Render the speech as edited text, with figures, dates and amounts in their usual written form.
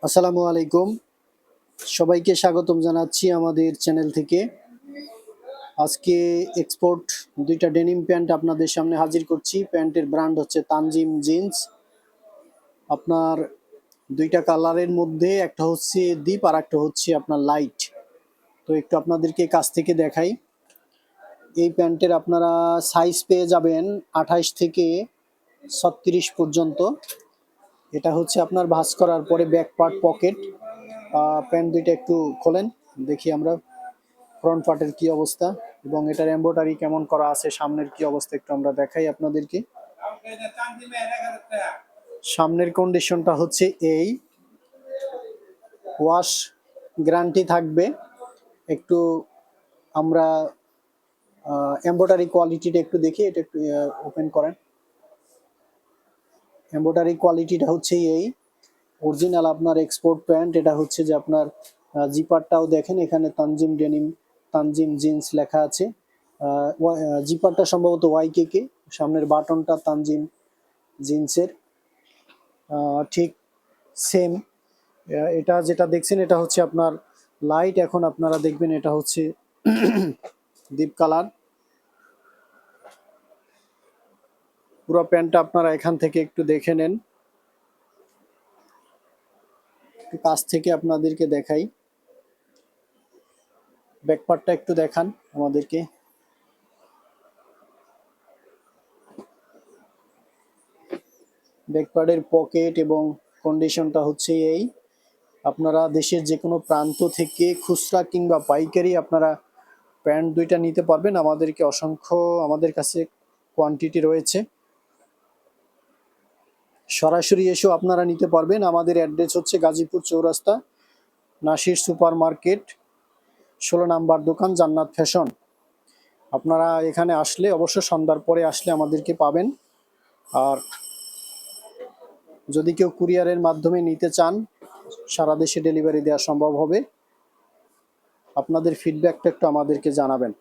আসসালামু আলাইকুম, সবাইকে স্বাগতম জানাচ্ছি আমাদের চ্যানেল থেকে। আজকে এক্সপোর্ট দুইটা ডেনিম প্যান্ট আপনাদের সামনে হাজির করছি। প্যান্টের ব্র্যান্ড হচ্ছে তানজিম জিন্স। আপনার দুইটা কালারের মধ্যে একটা হচ্ছে ডিপ আর একটা হচ্ছে আপনার লাইট। তো একটু আপনাদেরকে কাছ থেকে দেখাই। এই প্যান্টের আপনারা সাইজ পেয়ে যাবেন 28 থেকে 36 পর্যন্ত। এটা হচ্ছে আপনার ভাঁজ করার পরে ব্যাক পার্ট পকেট। প্যান্ট দুইটা একটু খোলেন, দেখি আমরা ফ্রন্ট পার্টের কি অবস্থা এবং এটার এমব্রয়ডারি কেমন করা আছে, সামনের কি অবস্থা একটু আমরা দেখাই আপনাদেরকে। সামনের কন্ডিশনটা হচ্ছে এই, ওয়াশ গ্যারান্টি থাকবে। একটু আমরা এমব্রয়ডারি কোয়ালিটিটা একটু দেখি, এটা একটু ওপেন করেন। এমব্রয়ডারি কোয়ালিটিটা হচ্ছে এই অরিজিনাল আপনার এক্সপোর্ট প্যান্ট। এটা হচ্ছে যে আপনার জিপারটাও দেখেন, এখানে তানজিম ডেনিম তানজিম জিন্স লেখা আছে। জিপারটা সম্ভবত ওয়াইকে, সামনের বাটনটা তানজিম জিন্সের ঠিক সেম। এটা যেটা দেখছেন এটা হচ্ছে আপনার লাইট, এখন আপনারা দেখবেন এটা হচ্ছে ডিপ কালার। পুরো প্যান্টটা আপনারা এখান থেকে একটু দেখে নেন, একটু কাছ থেকে আপনাদেরকে দেখাই। ব্যাকপার্টটা একটু দেখান আমাদেরকে। ব্যাকপার্টের পকেট এবং কন্ডিশনটা হচ্ছে এই। আপনারা দেশের যে কোনো প্রান্ত থেকে খুচরা কিংবা পাইকারি আপনারা প্যান্ট দুইটা নিতে পারবেন। আমাদের কাছে কোয়ান্টিটি রয়েছে, সরাসরি এসেও আপনারা নিতে পারবেন। আমাদের অ্যাড্রেস হচ্ছে গাজীপুর চৌরাস্তা, নাসির সুপার মার্কেট, 16 নাম্বার দোকান, জান্নাত ফ্যাশন। আপনারা এখানে আসলে অবশ্য সন্ধ্যার পরে আসলে আমাদেরকে পাবেন। আর যদি কেউ কুরিয়ারের মাধ্যমে নিতে চান, সারা দেশে ডেলিভারি দেওয়া সম্ভব হবে। আপনাদের ফিডব্যাকটা একটু আমাদেরকে জানাবেন।